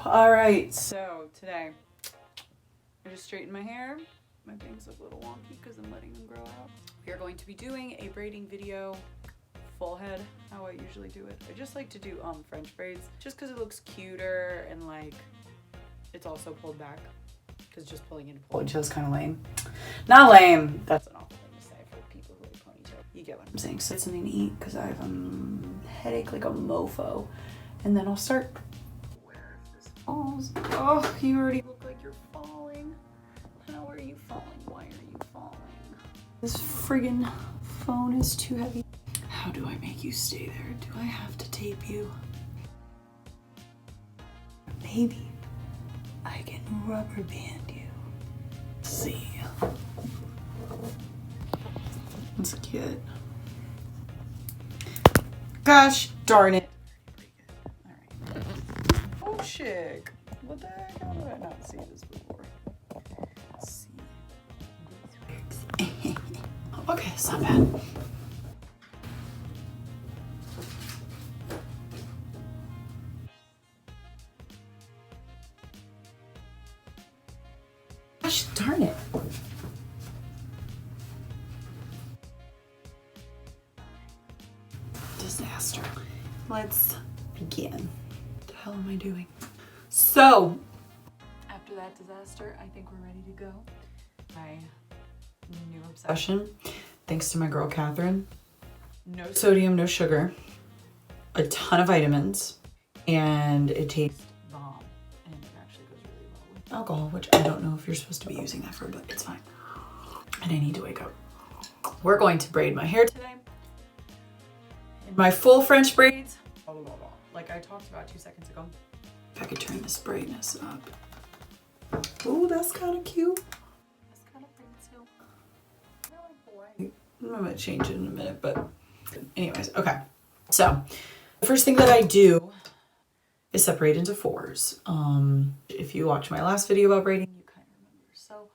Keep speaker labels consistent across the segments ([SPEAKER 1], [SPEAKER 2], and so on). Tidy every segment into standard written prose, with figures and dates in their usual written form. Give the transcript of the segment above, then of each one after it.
[SPEAKER 1] All right, so today I just straightened my hair. My bangs look a little wonky because I'm letting them grow out. We are going to be doing a braiding video, full head, how I usually do it. I just like to do French braids just because it looks cuter and like it's also pulled back because just pulling in a ponytail is kind of lame. Not lame. That's an awful thing to say for people who like ponytail. You get what I'm saying. So it's something to eat because I have a headache like a mofo, and then I'll start. Where this falls? Oh, you already look like you're falling. How are you falling? Why are you falling? This friggin' phone is too heavy. How do I make you stay there? Do I have to tape you? Maybe I can rubber band you. Let's see. Let's get. Gosh darn it. Alright. Oh shit. What the heck? How did I not see this before? Let's see. Okay, it's not bad. Gosh darn it. Disaster. Let's begin. What the hell am I doing? So, after that disaster, I think we're ready to go. My new obsession, thanks to my girl Catherine. No sodium, no sugar, a ton of vitamins, and it tastes bomb. And it actually goes really well with alcohol, which I don't know if you're supposed to be using that for, but it's fine. And I need to wake up. We're going to braid my hair today. In my full French braids. Like I talked about 2 seconds ago. If I could turn this brightness up. Ooh, that's kind of cute. That's kind of pretty too. I like the white. I'm gonna change it in a minute, but anyways, okay. So the first thing that I do is separate into fours. If you watch my last video about braiding, you kind of remember. So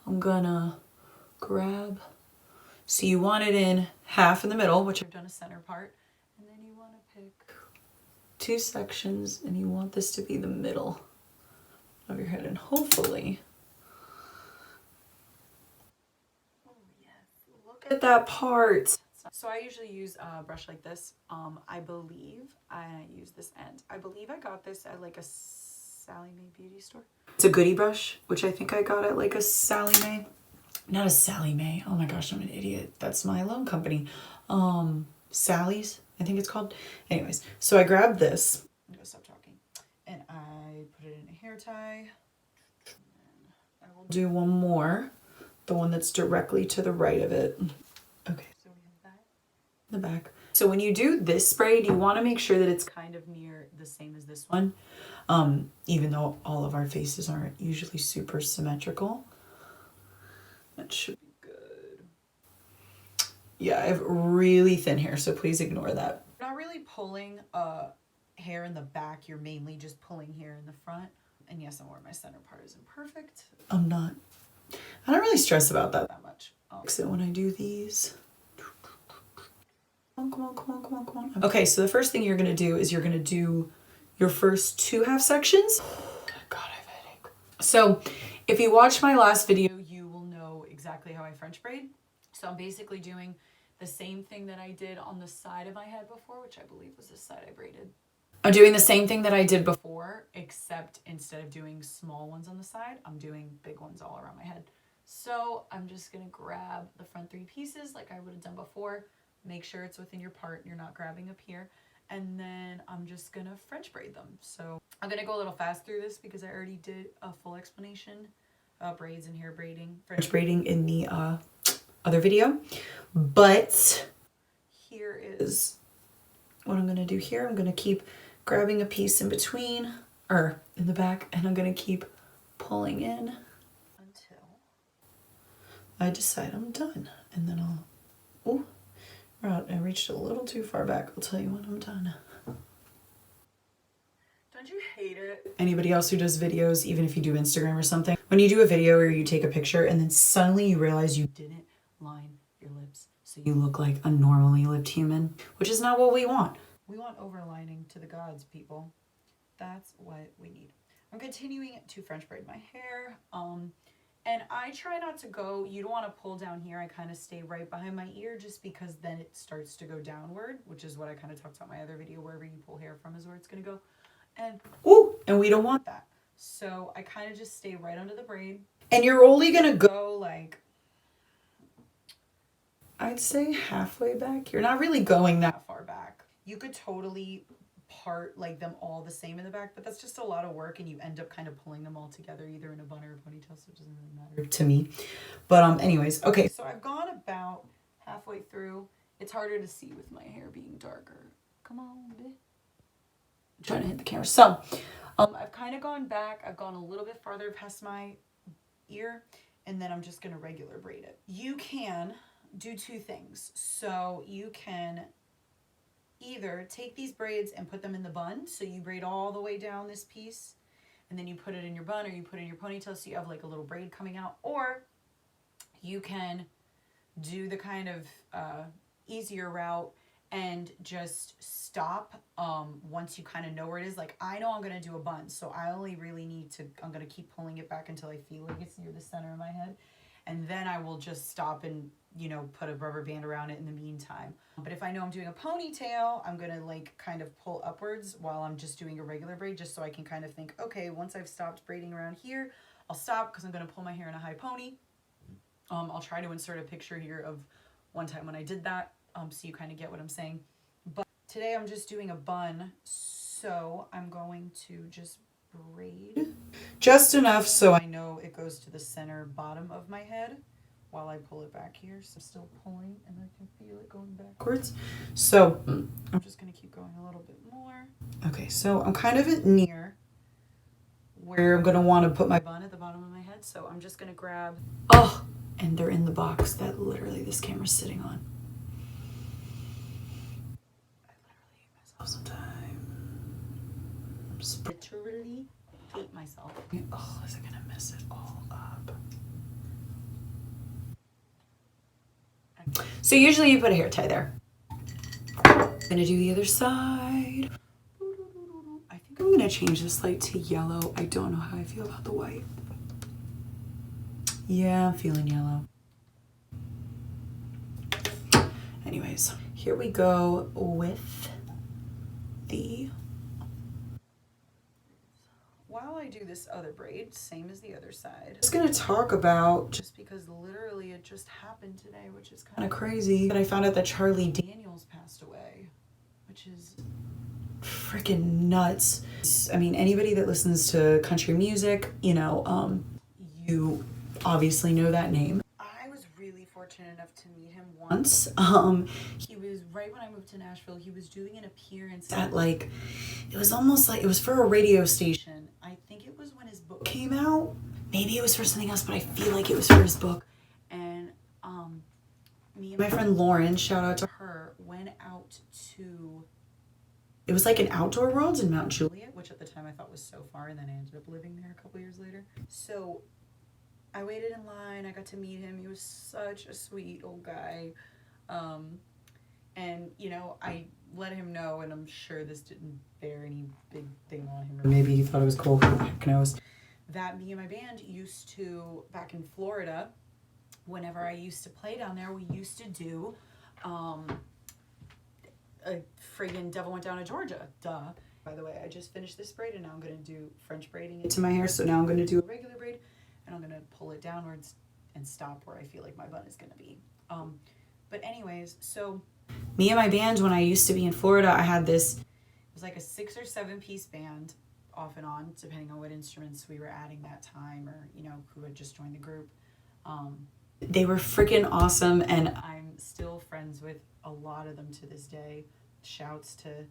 [SPEAKER 1] I'm gonna grab. So you want it in half in the middle, which I've done a center part, and then you want to pick 2 sections, and you want this to be the middle of your head, and hopefully, oh yes, look at that part. So I usually use a brush like this. I believe I use this end. I believe I got this at like a Sally Mae beauty store. It's a goodie brush, which I think I got at like a Sally Mae. Not a Sally Mae. Oh my gosh, I'm an idiot. That's my loan company. Sally's, I think it's called. Anyways, so I grabbed this. I'm gonna stop talking. And I put it in a hair tie. And I will do one more. The one that's directly to the right of it. Okay, so we have that in the back. So when you do this braid, you want to make sure that it's kind of near the same as this one. Even though all of our faces aren't usually super symmetrical. That should be good. Yeah, I have really thin hair, so please ignore that. You're not really pulling hair in the back. You're mainly just pulling hair in the front. And yes, I'm aware my center part isn't perfect. I don't really stress about that much. So when I do these. Come on. Okay, so the first thing you're going to do is you're going to do your first 2 half sections. God, I have a headache. So if you watched my last video, exactly how I French braid. So I'm basically doing the same thing that I did on the side of my head before, which I believe was this side I braided. I'm doing the same thing that I did before, except instead of doing small ones on the side, I'm doing big ones all around my head. So I'm just gonna grab the front 3 pieces like I would have done before, make sure it's within your part and you're not grabbing up here, and then I'm just gonna French braid them. So I'm gonna go a little fast through this because I already did a full explanation braids and hair braiding, French braiding in the other video. But here is what I'm going to do here. I'm going to keep grabbing a piece in between or in the back, and I'm going to keep pulling in until I decide I'm done. And then I'll, I reached a little too far back. I'll tell you when I'm done. Don't you hate it? Anybody else who does videos, even if you do Instagram or something, when you do a video or you take a picture and then suddenly you realize you didn't line your lips so you look like a normally lipped human, which is not what we want. We want overlining to the gods, people. That's what we need. I'm continuing to French braid my hair. And I try not to go, you don't want to pull down here. I kind of stay right behind my ear just because then it starts to go downward, which is what I kind of talked about in my other video. Wherever you pull hair from is where it's going to go. And we don't want that. So I kind of just stay right under the braid. And you're only going to go like, I'd say halfway back. You're not really going that far back. You could totally part like them all the same in the back, but that's just a lot of work and you end up kind of pulling them all together either in a bun or a ponytail, so it doesn't really matter to me. But anyways, okay, so I've gone about halfway through. It's harder to see with my hair being darker. Come on, babe. I'm trying to hit the camera. So I've kind of gone back. I've gone a little bit farther past my ear, and then I'm just going to regular braid it. You can do two things. So you can either take these braids and put them in the bun, so you braid all the way down this piece and then you put it in your bun, or you put it in your ponytail so you have like a little braid coming out, or you can do the kind of easier route and just stop once you kind of know where it is. Like, I know I'm going to do a bun, so I only really need to, I'm going to keep pulling it back until I feel like it's near the center of my head, and then I will just stop and, you know, put a rubber band around it in the meantime. But if I know I'm doing a ponytail, I'm going to like kind of pull upwards while I'm just doing a regular braid, just so I can kind of think, okay, once I've stopped braiding around here, I'll stop because I'm going to pull my hair in a high pony. I'll try to insert a picture here of one time when I did that, so you kind of get what I'm saying. But today I'm just doing a bun, so I'm going to just braid just enough so I know it goes to the center bottom of my head while I pull it back here. So I'm still pulling and I can feel it going backwards. So I'm just going to keep going a little bit more. Okay, so I'm kind of near where I'm going to want to put my bun at the bottom of my head. So I'm just going to grab, and they're in the box that literally this camera's sitting on. I literally hate myself sometimes. I'm just literally hate myself. Oh, is it going to mess it all up? So usually you put a hair tie there. I'm gonna do the other side. I think I'm gonna change this light to yellow. I don't know how I feel about the white. Yeah, I'm feeling yellow. Anyways, here we go with the... While I do this other braid, same as the other side, I'm just gonna talk about, just because literally it just happened today, which is kind of crazy, but I found out that Charlie Daniels passed away, which is freaking nuts. I mean, anybody that listens to country music, you know, you obviously know that name. I was really fortunate enough to meet him once. He was right when I moved to Nashville. He was doing an appearance at like, it was almost like, it was for a radio station. I think it was when his book came out. Maybe it was for something else, but I feel like it was for his book. And me and my friend Lauren, shout out to her, went out to, it was like an Outdoor Worlds in Mount Juliet, which at the time I thought was so far, and then I ended up living there a couple years later. So I waited in line. I got to meet him. He was such a sweet old guy. And, you know, I let him know, and I'm sure this didn't bear any big thing on him, or maybe he thought it was cool, who the heck knows, that me and my band used to, back in Florida, whenever I used to play down there, we used to do a friggin' Devil Went Down to Georgia. Duh. By the way, I just finished this braid, and now I'm going to do French braiding into my hair, so now I'm going to do a regular braid, and I'm going to pull it downwards and stop where I feel like my bun is going to be. But anyways, so me and my band, when I used to be in Florida, I had this, it was like a 6 or 7 piece band, off and on, depending on what instruments we were adding that time, or, you know, who had just joined the group. They were freaking awesome, and I'm still friends with a lot of them to this day. Shouts to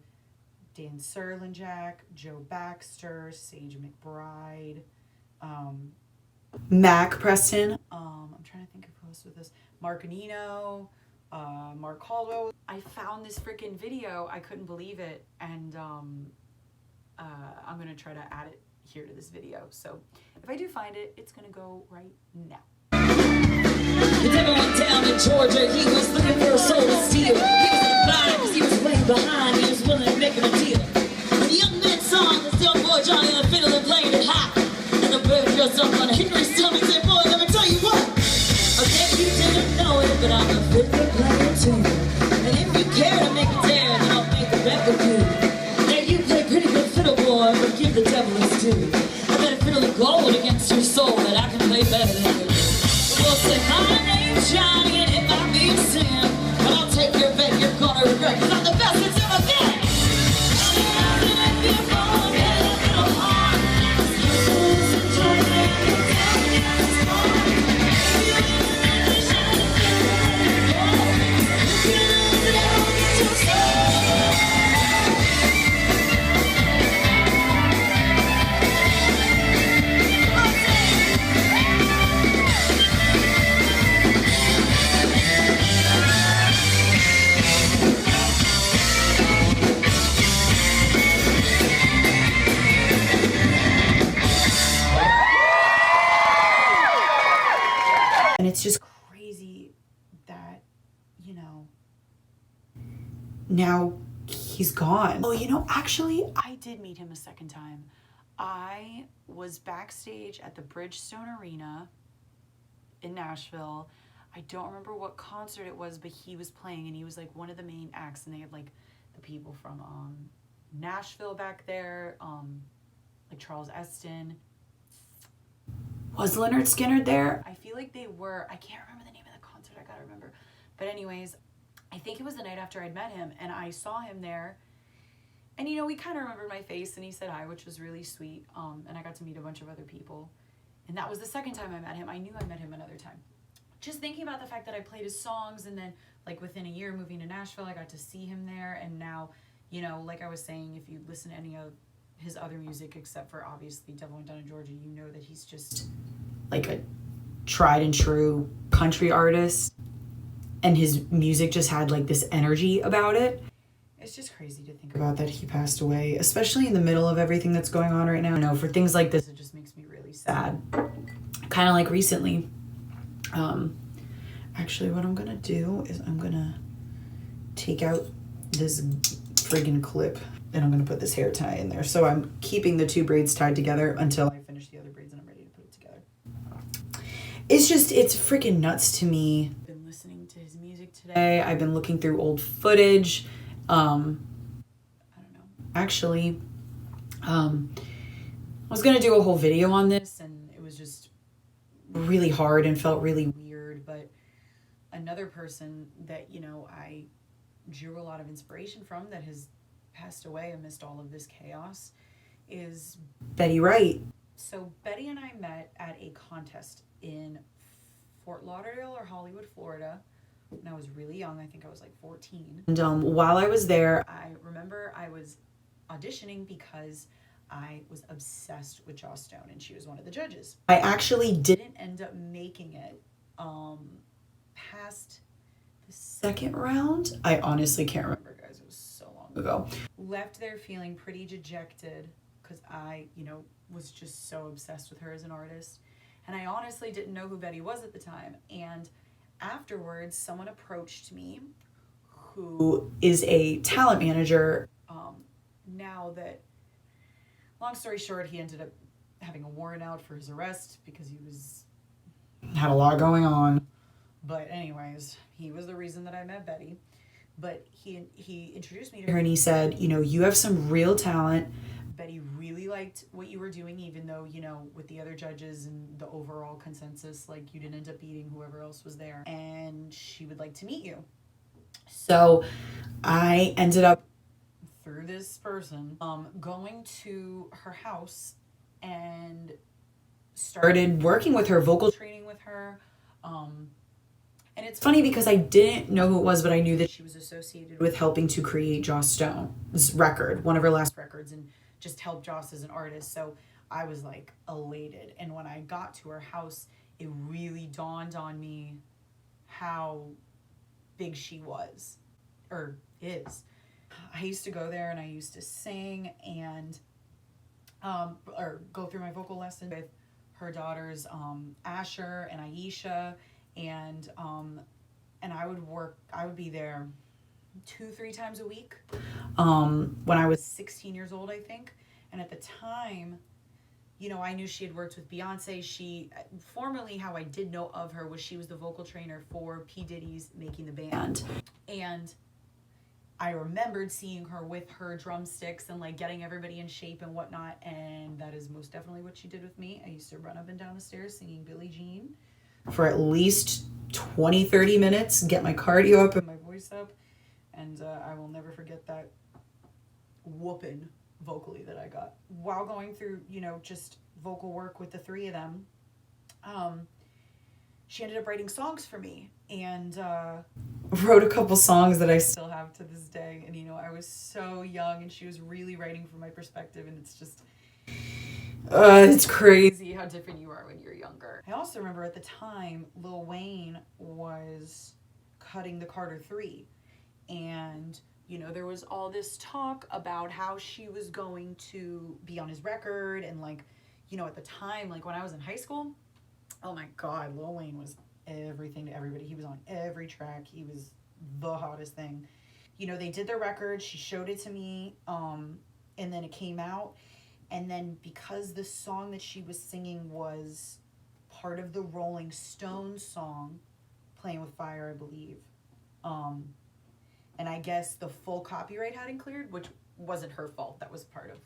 [SPEAKER 1] Dan Serlinjack, Joe Baxter, Sage McBride, Mac Preston. I'm trying to think of who else with this. Mark Anino, Mark Caldwell. I found this freaking video. I couldn't believe it, and I'm gonna try to add it here to this video. So if I do find it, it's gonna go right now. The devil went down in Georgia. He was looking for a soul to steal. He was in the blind because he was way behind. He was willing to make him a deal. The young man song, this young boy Johnny on the fiddle and playing it high.
[SPEAKER 2] do. I better feel the gold against your soul that I can play better than you. Well, say my name's Johnny and it might be a sin, but I'll take your bet you're gonna regret, 'cause I'm the best it's ever been.
[SPEAKER 1] And it's just crazy that, you know, now he's gone. Oh, you know, actually, I did meet him a second time. I was backstage at the Bridgestone Arena in Nashville. I don't remember what concert it was, but he was playing and he was like one of the main acts, and they had like the people from Nashville back there, like Charles Eston. Was Leonard Skinner there? I feel like they were. I can't remember the name of the concert. I gotta remember. But anyways, I think it was the night after I'd met him, and I saw him there. And, you know, he kind of remembered my face, and he said hi, which was really sweet. And I got to meet a bunch of other people. And that was the second time I met him. I knew I met him another time. Just thinking about the fact that I played his songs, and then, like, within a year moving to Nashville, I got to see him there. And now, you know, like I was saying, if you listen to any of his other music, except for obviously Devil Went Down in Georgia, you know that he's just like a tried and true country artist, and his music just had like this energy about it. It's just crazy to think about that he passed away, especially in the middle of everything that's going on right now. I know for things like this, it just makes me really sad. Kind of like recently. Actually, what I'm gonna do is I'm gonna take out this friggin' clip, and I'm gonna put this hair tie in there. So I'm keeping the two braids tied together until I finish the other braids and I'm ready to put it together. It's freaking nuts to me. I've been listening to his music today. I've been looking through old footage. I don't know. Actually, I was gonna do a whole video on this, and it was just really hard and felt really weird. But another person that, you know, I drew a lot of inspiration from that has passed away amidst all of this chaos is Betty Wright. So Betty and I met at a contest in Fort Lauderdale or Hollywood, Florida, when I was really young. I think I was like 14. And while I was there, I remember I was auditioning because I was obsessed with Joss Stone, and she was one of the judges. I actually didn't end up making it past the second round. I honestly can't remember, guys. It was so long ago. Left there feeling pretty dejected because I, you know, was just so obsessed with her as an artist. And I honestly didn't know who Betty was at the time. And afterwards, someone approached me who is a talent manager. Now that, long story short, he ended up having a warrant out for his arrest because he had a lot going on. But anyways, he was the reason that I met Betty. But he introduced me to her, and he said, you know, you have some real talent. Betty really liked what you were doing, even though, you know, with the other judges and the overall consensus, like, you didn't end up beating whoever else was there. And she would like to meet you. So I ended up, through this person, going to her house and started working with her, vocal training with her. And it's funny because I didn't know who it was, but I knew that she was associated with helping to create Joss Stone's record, one of her last records, and just help Joss as an artist. So I was like elated. And when I got to her house, it really dawned on me how big she was, or is. I used to go there and I used to sing and or go through my vocal lesson with her daughters, Asher and Aisha, and I would be there 2-3 times a week when I was 16 years old, I think. And at the time, you know, I knew she had worked with Beyonce. She, formerly, how I did know of her was she was the vocal trainer for P. Diddy's Making the Band. And I remembered seeing her with her drumsticks and like getting everybody in shape and whatnot, and that that is most definitely what she did with me. I used to run up and down the stairs singing Billie Jean for at least 20-30 minutes, get my cardio up and my voice up, and I will never forget that whooping vocally that I got while going through, you know, just vocal work with the three of them. She ended up writing songs for me, and wrote a couple songs that I still have to this day. And, you know, I was so young, and she was really writing from my perspective, and it's just, it's crazy how different you are when you're younger. I also remember at the time, Lil Wayne was cutting the Carter 3, and, you know, there was all this talk about how she was going to be on his record, and, like, you know, at the time, like, when I was in high school, oh my God, Lil Wayne was everything to everybody. He was on every track. He was the hottest thing. You know, they did their record. She showed it to me, and then it came out. And then because the song that she was singing was part of the Rolling Stones song, Playing with Fire, I believe. And I guess the full copyright hadn't cleared, which wasn't her fault. That was part of,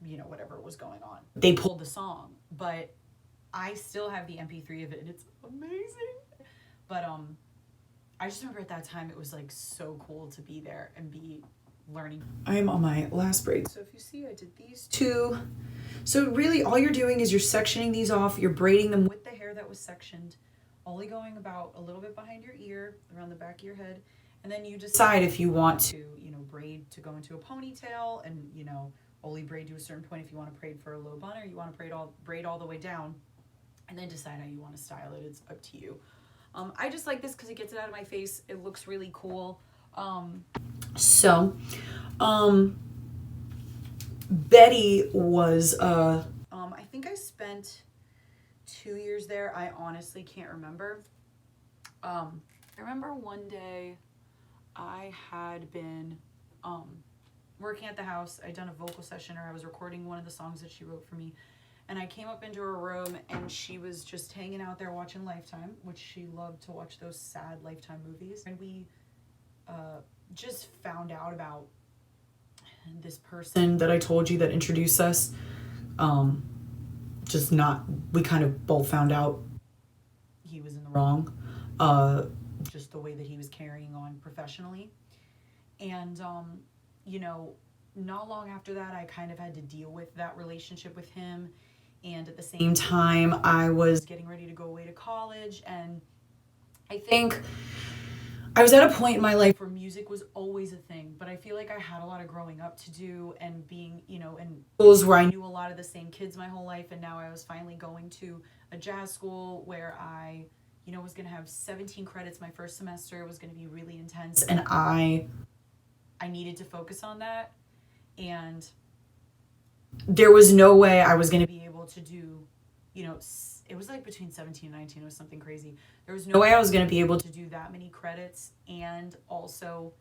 [SPEAKER 1] you know, whatever was going on. They pulled the song, but I still have the MP3 of it, and it's amazing. But I just remember at that time it was like so cool to be there and be learning. I am on my last braid. So if you see, I did these two. So really all you're doing is you're sectioning these off. You're braiding them with the hair that was sectioned, only going about a little bit behind your ear, around the back of your head. And then you decide if you want to, you know, braid to go into a ponytail and, you know, only braid to a certain point if you want to braid for a low bun, or you want to braid all the way down. And then decide how you want to style it. It's up to you. I just like this because it gets it out of my face. It looks really cool. Betty was, I think I spent 2 years there. I honestly can't remember. I remember one day I had been working at the house. I'd done a vocal session, or I was recording one of the songs that she wrote for me. And I came up into her room, and she was just hanging out there watching Lifetime, which she loved to watch those sad Lifetime movies. And we just found out about this person that I told you that introduced us. We kind of both found out he was in the wrong. Just the way that he was carrying on professionally. And, you know, not long after that, I kind of had to deal with that relationship with him. And at the same time, I was getting ready to go away to college. And I think I was at a point in my life where music was always a thing. But I feel like I had a lot of growing up to do, and being, you know, in schools where I knew a lot of the same kids my whole life. And now I was finally going to a jazz school where I, you know, was going to have 17 credits my first semester. It was going to be really intense. And I needed to focus on that. And there was no way I was going to be able to do, you know, it was like between 17 and 19, it was something crazy. There was no way I was going to be able to do that many credits and also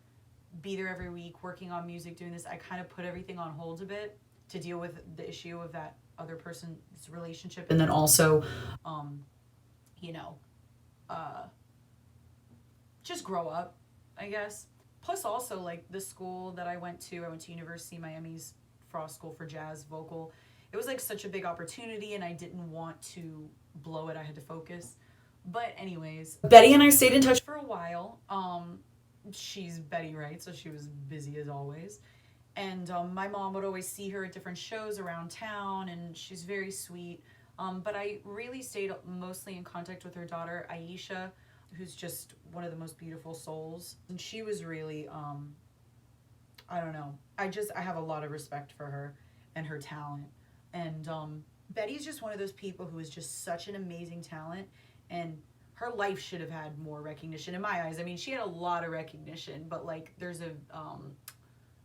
[SPEAKER 1] be there every week working on music, doing this. I kind of put everything on hold a bit to deal with the issue of that other person's relationship. And then also, you know, just grow up, I guess. Plus also, like, the school that I went to University of Miami's Frost School for Jazz Vocal. It was like such a big opportunity, and I didn't want to blow it. I had to focus. But anyways, Betty and I stayed in touch for a while. She's Betty Wright, so she was busy as always. And my mom would always see her at different shows around town, and she's very sweet. But I really stayed mostly in contact with her daughter, Aisha, who's just one of the most beautiful souls. And she was really, I don't know. I have a lot of respect for her and her talent. And Betty's just one of those people who is just such an amazing talent, and her life should have had more recognition in my eyes. I mean, she had a lot of recognition, but like there's a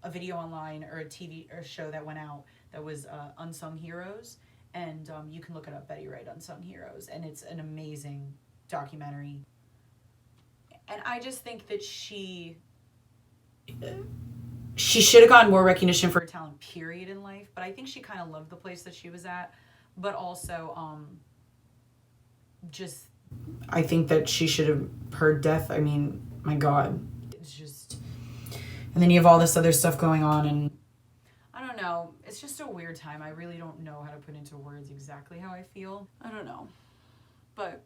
[SPEAKER 1] video online or a TV or show that went out that was Unsung Heroes, and you can look it up, Betty Wright Unsung Heroes, and it's an amazing documentary. And I just think that she should have gotten more recognition for her talent, period, in life. But I think she kind of loved the place that she was at. But also, just, I think that she should have, her death, I mean, my God. It's just, and then you have all this other stuff going on. And I don't know. It's just a weird time. I really don't know how to put into words exactly how I feel. I don't know. But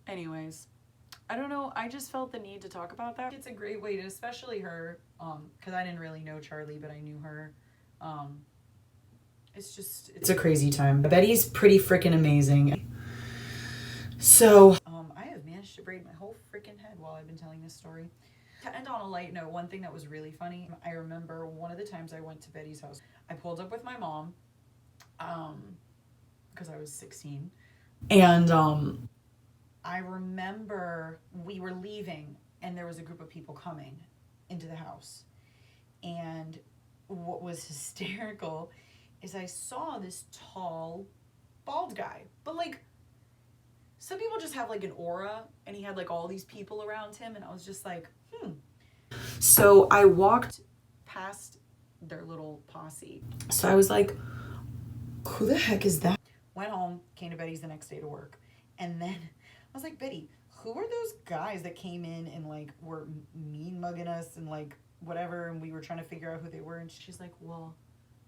[SPEAKER 1] anyways, I don't know. I just felt the need to talk about that. It's a great way to, especially her, because I didn't really know Charlie, but I knew her. It's a crazy time. Betty's pretty freaking amazing. So, I have managed to braid my whole freaking head while I've been telling this story. To end on a light note, one thing that was really funny, I remember one of the times I went to Betty's house, I pulled up with my mom, because I was 16, and I remember we were leaving and there was a group of people coming into the house, and what was hysterical is I saw this tall, bald guy, but like, some people just have like an aura, and he had like all these people around him, and I was just like, So I walked past their little posse. So I was like, who the heck is that? Went home, came to Betty's the next day to work. And then I was like, Betty, who are those guys that came in and like were mean mugging us and like whatever, and we were trying to figure out who they were? And she's like, well,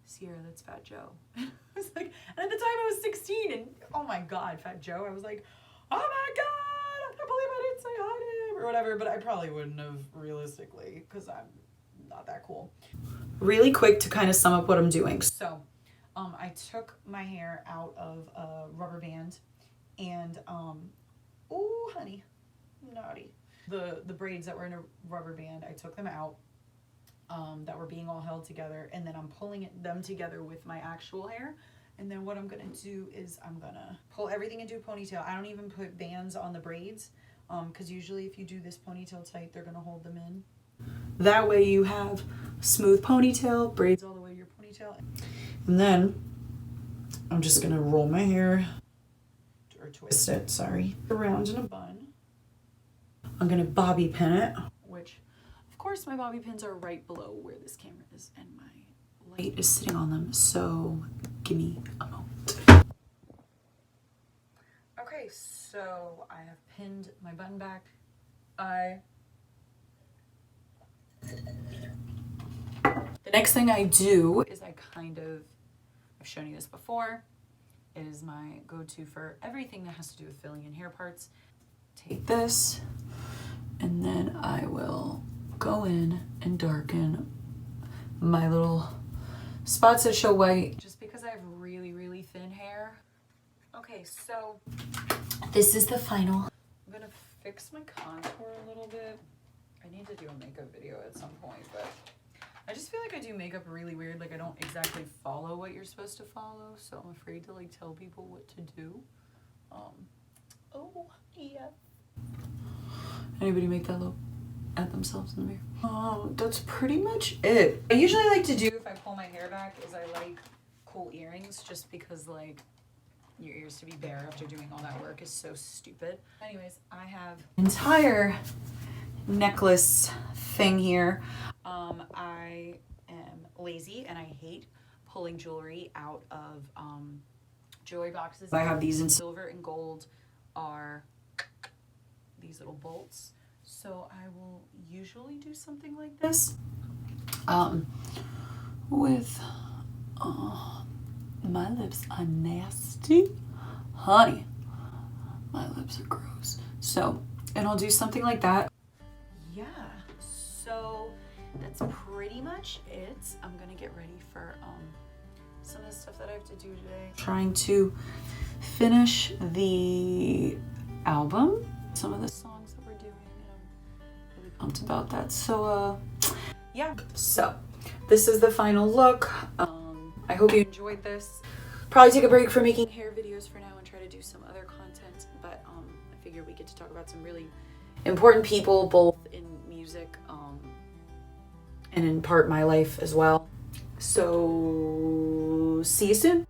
[SPEAKER 1] Ciara, that's Fat Joe. I was like, and at the time I was 16, and oh my God, Fat Joe. I was like, oh my God, I can't believe I didn't say hi to him or whatever, but I probably wouldn't have realistically, because I'm not that cool. Really quick to kind of sum up what I'm doing. So I took my hair out of a rubber band, and ooh, honey, naughty. The braids that were in a rubber band, I took them out, that were being all held together, and then I'm pulling them together with my actual hair. And then what I'm gonna do is I'm gonna pull everything into a ponytail. I don't even put bands on the braids, because usually if you do this ponytail tight, they're gonna hold them in. That way you have smooth ponytail, braids all the way to your ponytail. And then I'm just gonna roll my hair, or twist it, sorry, around in a bun. I'm gonna bobby pin it, which of course my bobby pins are right below where this camera is, and my light is sitting on them, so give me a moment. Okay, so I have pinned my button back. The next thing I do is I've shown you this before, it is my go-to for everything that has to do with filling in hair parts. Take this, and then I will go in and darken my little spots that show white, just because I have really, really thin hair. Okay, so this is the final. I'm gonna fix my contour a little bit. I need to do a makeup video at some point, but I just feel like I do makeup really weird. Like I don't exactly follow what you're supposed to follow, so I'm afraid to like tell people what to do. Oh yeah. Anybody make that look at themselves in the mirror? That's pretty much it. I usually like to do, if I pull my hair back, is I like cool earrings, just because like your ears to be bare after doing all that work is so stupid. Anyways, I have entire necklace thing here. I am lazy and I hate pulling jewelry out of jewelry boxes. I have these in silver and gold, are these little bolts. So I will usually do something like this with my lips are nasty, honey. My lips are gross. So, and I'll do something like that. Yeah, so that's pretty much it. I'm gonna get ready for some of the stuff that I have to do today. Trying to finish the album, some of the songs that we're doing, and I'm really pumped about that. So yeah, so this is the final look. I hope you enjoyed this. Probably take a break from making hair videos for now and try to do some other content, but I figure we get to talk about some really important people, both in music and in part my life as well. So see you soon.